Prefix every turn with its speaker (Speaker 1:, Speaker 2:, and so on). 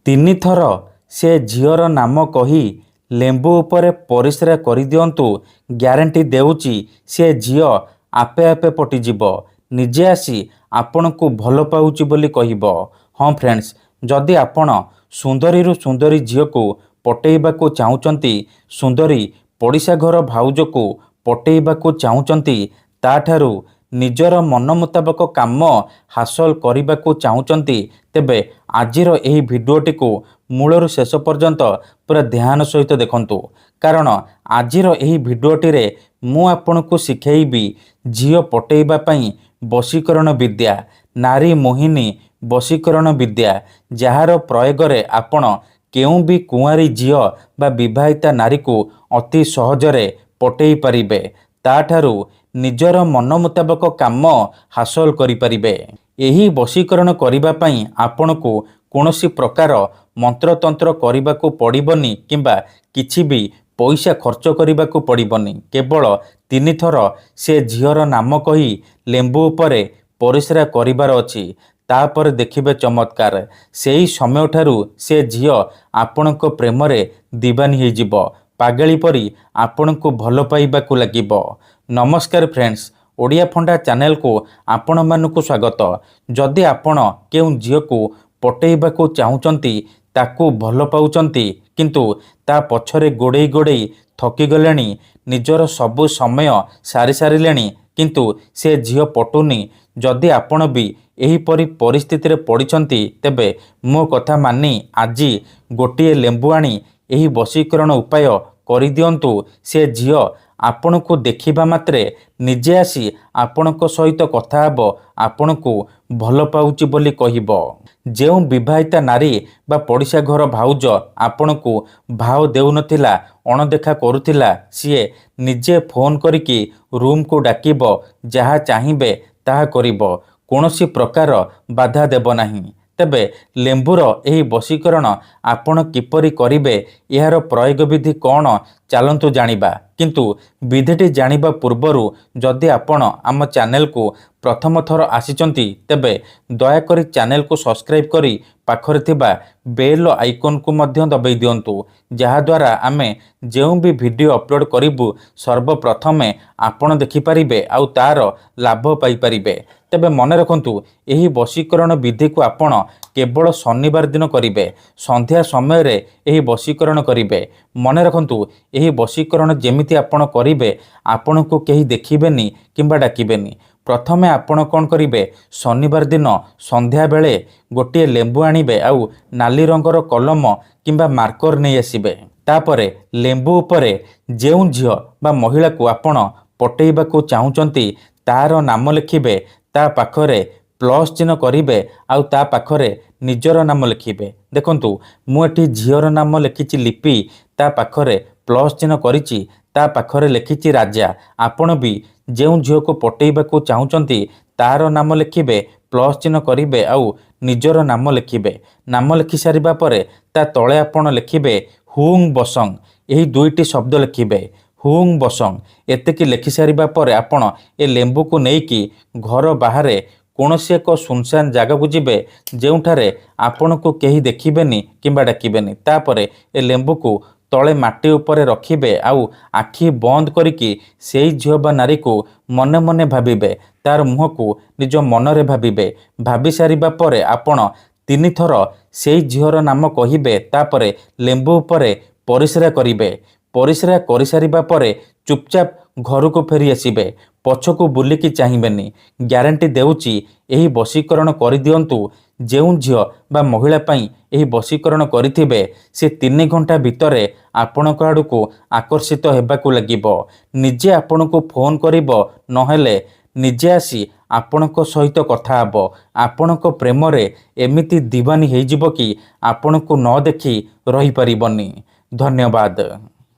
Speaker 1: ତିନି ଥର ସେ ଝିଅର ନାମ କହି ଲେମ୍ବୁ ଉପରେ ପରିସ୍ରା କରିଦିଅନ୍ତୁ। ଗ୍ୟାରେଣ୍ଟି ଦେଉଛି ସେ ଝିଅ ଆପେ ଆପେ ପଟିଯିବ। ନିଜେ ଆସି ଆପଣଙ୍କୁ ଭଲ ପାଉଛି ବୋଲି କହିବ। ହଁ ଫ୍ରେଣ୍ଡସ୍, ଯଦି ଆପଣ ସୁନ୍ଦରୀରୁ ସୁନ୍ଦରୀ ଝିଅକୁ ପଟେଇବାକୁ ଚାହୁଁଛନ୍ତି, ସୁନ୍ଦରୀ ପଡ଼ିଶା ଘର ଭାଉଜକୁ ପଟେଇବାକୁ ଚାହୁଁଛନ୍ତି, ତାଠାରୁ ନିଜର ମନ ମୁତାବକ କାମ ହାସଲ କରିବାକୁ ଚାହୁଁଛନ୍ତି, ତେବେ ଆଜିର ଏହି ଭିଡ଼ିଓଟିକୁ ମୂଳରୁ ଶେଷ ପର୍ଯ୍ୟନ୍ତ ପୁରା ଧ୍ୟାନ ସହିତ ଦେଖନ୍ତୁ। କାରଣ ଆଜିର ଏହି ଭିଡ଼ିଓଟିରେ ମୁଁ ଆପଣଙ୍କୁ ଶିଖେଇବି ଝିଅ ପଟେଇବା ପାଇଁ ବଶୀକରଣ ବିଦ୍ୟା, ନାରୀ ମୋହିନୀ ବଶୀକରଣ ବିଦ୍ୟା, ଯାହାର ପ୍ରୟୋଗରେ ଆପଣ କେଉଁ ବି କୁଆଁରୀ ଝିଅ ବା ବିବାହିତା ନାରୀକୁ ଅତି ସହଜରେ ପଟେଇ ପାରିବେ, ତାଠାରୁ ନିଜର ମନ ମୁତାବକ କାମ ହାସଲ କରିପାରିବେ। ଏହି ବଶୀକରଣ କରିବା ପାଇଁ ଆପଣଙ୍କୁ କୌଣସି ପ୍ରକାର ମନ୍ତ୍ରତନ୍ତ୍ର କରିବାକୁ ପଡ଼ିବନି କିମ୍ବା କିଛି ବି ପଇସା ଖର୍ଚ୍ଚ କରିବାକୁ ପଡ଼ିବନି। କେବଳ ତିନିଥର ସେ ଝିଅର ନାମ କହି ଲେମ୍ବୁ ଉପରେ ପରିସ୍ରା କରିବାର ଅଛି। ତାପରେ ଦେଖିବେ ଚମତ୍କାର। ସେହି ସମୟଠାରୁ ସେ ଝିଅ ଆପଣଙ୍କ ପ୍ରେମରେ ଦିବାନୀ ହେଇଯିବ। ପାଗଳି ପରି ଆପଣଙ୍କୁ ଭଲ ପାଇବାକୁ ଲାଗିବ। ନମସ୍କାର ଫ୍ରେଣ୍ଡସ୍, ଓଡ଼ିଆ ଫଣ୍ଡା ଚ୍ୟାନେଲକୁ ଆପଣମାନଙ୍କୁ ସ୍ୱାଗତ। ଯଦି ଆପଣ କେଉଁ ଝିଅକୁ ପଟେଇବାକୁ ଚାହୁଁଛନ୍ତି, ତାକୁ ଭଲ ପାଉଛନ୍ତି, କିନ୍ତୁ ତା ପଛରେ ଗୋଡ଼େଇ ଗୋଡ଼େଇ ଥକିଗଲେଣି, ନିଜର ସବୁ ସମୟ ସାରି ସାରିଲେଣି, କିନ୍ତୁ ସେ ଝିଅ ପଟୁନି, ଯଦି ଆପଣ ବି ଏହିପରି ପରିସ୍ଥିତିରେ ପଡ଼ିଛନ୍ତି, ତେବେ ମୋ କଥା ମାନି ଆଜି ଗୋଟିଏ ଲେମ୍ବୁ ଆଣି ଏହି ବଶୀକରଣ ଉପାୟ କରିଦିଅନ୍ତୁ। ସେ ଝିଅ ଆପଣଙ୍କୁ ଦେଖିବା ମାତ୍ରେ ନିଜେ ଆସି ଆପଣଙ୍କ ସହିତ କଥା ହେବ, ଆପଣଙ୍କୁ ଭଲ ପାଉଛି ବୋଲି କହିବ। ଯେଉଁ ବିବାହିତା ନାରୀ ବା ପଡ଼ିଶା ଘର ଭାଉଜ ଆପଣଙ୍କୁ ଭାव ଦେଉନଥିଲା, ଅଣଦେଖା କରୁଥିଲା, ସିଏ ନିଜେ ଫୋନ୍ କରିକି ରୁମ୍କୁ ଡାକିବ, ଯାହା ଚାହିଁବେ ତାହା କରିବ, କୌଣସି ପ୍ରକାର ବାଧା ଦେବ ନାହିଁ। ତେବେ ଲେମ୍ବୁର ଏହି ବଶୀକରଣ ଆପଣ କିପରି କରିବେ, ଏହାର ପ୍ରୟୋଗ ବିଧି କ'ଣ, ଚାଲନ୍ତୁ ଜାଣିବା। କିନ୍ତୁ ବିଧିଟି ଜାଣିବା ପୂର୍ବରୁ ଯଦି ଆପଣ ଆମ ଚ୍ୟାନେଲକୁ ପ୍ରଥମ ଥର ଆସିଛନ୍ତି, ତେବେ ଦୟାକରି ଚ୍ୟାନେଲକୁ ସବସ୍କ୍ରାଇବ୍ କରି ପାଖରେ ଥିବା ବେଲ୍ ଆଇକନ୍କୁ ମଧ୍ୟ ଦବାଇ ଦିଅନ୍ତୁ, ଯାହାଦ୍ୱାରା ଆମେ ଯେଉଁ ବି ଭିଡ଼ିଓ ଅପଲୋଡ଼ କରିବୁ ସର୍ବପ୍ରଥମେ ଆପଣ ଦେଖିପାରିବେ ଆଉ ତା'ର ଲାଭ ପାଇପାରିବେ। ତେବେ ମନେ ରଖନ୍ତୁ, ଏହି ବଶୀକରଣ ବିଧିକୁ ଆପଣ କେବଳ ଶନିବାର ଦିନ କରିବେ। ସନ୍ଧ୍ୟା ସମୟରେ ଏହି ବଶୀକରଣ କରିବେ। ମନେ ରଖନ୍ତୁ, ଏହି ବଶୀକରଣ ଯେମିତି ଆପଣ କରିବେ, ଆପଣଙ୍କୁ କେହି ଦେଖିବେନି କିମ୍ବା ଡାକିବେନି। ପ୍ରଥମେ ଆପଣ କ'ଣ କରିବେ, ଶନିବାର ଦିନ ସନ୍ଧ୍ୟାବେଳେ ଗୋଟିଏ ଲେମ୍ବୁ ଆଣିବେ ଆଉ ନାଲି ରଙ୍ଗର କଲମ କିମ୍ବା ମାର୍କର ନେଇ ଆସିବେ। ତାପରେ ଲେମ୍ବୁ ଉପରେ ଯେଉଁ ଝିଅ ବା ମହିଳାକୁ ଆପଣ ପଟେଇବାକୁ ଚାହୁଁଛନ୍ତି, ତାର ନାମ ଲେଖିବେ, ତା ପାଖରେ ପ୍ଲସ୍ ଚିହ୍ନ କରିବେ ଆଉ ତା ପାଖରେ ନିଜର ନାମ ଲେଖିବେ। ଦେଖନ୍ତୁ, ମୁଁ ଏଠି ଝିଅର ନାମ ଲେଖିଛି ଲିପି, ତା ପାଖରେ ପ୍ଲସ୍ ଚିହ୍ନ କରିଛି, ତା ପାଖରେ ଲେଖିଛି ରାଜା। ଆପଣ ବି ଯେଉଁ ଝିଅକୁ ପଟେଇବାକୁ ଚାହୁଁଛନ୍ତି, ତାର ନାମ ଲେଖିବେ, ପ୍ଲସ୍ ଚିହ୍ନ କରିବେ ଆଉ ନିଜର ନାମ ଲେଖିବେ। ନାମ ଲେଖି ସାରିବା ପରେ ତା ତଳେ ଆପଣ ଲେଖିବେ ହୁଂ ବସଂ। ଏହି ଦୁଇଟି ଶବ୍ଦ ଲେଖିବେ, ହୁଂ ବସଂ। ଏତିକି ଲେଖି ସାରିବା ପରେ ଆପଣ ଏ ଲେମ୍ବୁକୁ ନେଇକି ଘର ବାହାରେ କୌଣସି ଏକ ସୁନସାନ ଜାଗାକୁ ଯିବେ, ଯେଉଁଠାରେ ଆପଣଙ୍କୁ କେହି ଦେଖିବେନି କିମ୍ବା ଡାକିବେନି। ତାପରେ ଏ ଲେମ୍ବୁକୁ ତଳେ ମାଟି ଉପରେ ରଖିବେ ଆଉ ଆଖି ବନ୍ଦ କରିକି ସେଇ ଝିଅ ବା ନାରୀକୁ ମନେ ମନେ ଭାବିବେ, ତାର ମୁହଁକୁ ନିଜ ମନରେ ଭାବିବେ। ଭାବି ସାରିବା ପରେ ଆପଣ ତିନିଥର ସେଇ ଝିଅର ନାମ କହିବେ, ତାପରେ ଲେମ୍ବୁ ଉପରେ ପରିସ୍ରା କରିବେ। ପରିସ୍ରା କରିସାରିବା ପରେ ଚୁପଚାପ ଘରକୁ ଫେରି ଆସିବେ, ପଛକୁ ବୁଲିକି ଚାହିଁବେନି। ଗ୍ୟାରେଣ୍ଟି ଦେଉଛି, ଏହି ବଶୀକରଣ କରିଦିଅନ୍ତୁ। ଯେଉଁ ଝିଅ ବା ମହିଳା ପାଇଁ ଏହି ବଶୀକରଣ କରିଥିବେ, ସେ 3 ଘଣ୍ଟା ଭିତରେ ଆପଣଙ୍କ ଆଡ଼କୁ ଆକର୍ଷିତ ହେବାକୁ ଲାଗିବ। ନିଜେ ଆପଣଙ୍କୁ ଫୋନ୍ କରିବ, ନହେଲେ ନିଜେ ଆସି ଆପଣଙ୍କ ସହିତ କଥା ହେବ। ଆପଣଙ୍କ ପ୍ରେମରେ ଏମିତି ଦିବାନୀ ହେଇଯିବ କି ଆପଣଙ୍କୁ ନ ଦେଖି ରହିପାରିବନି। ଧନ୍ୟବାଦ।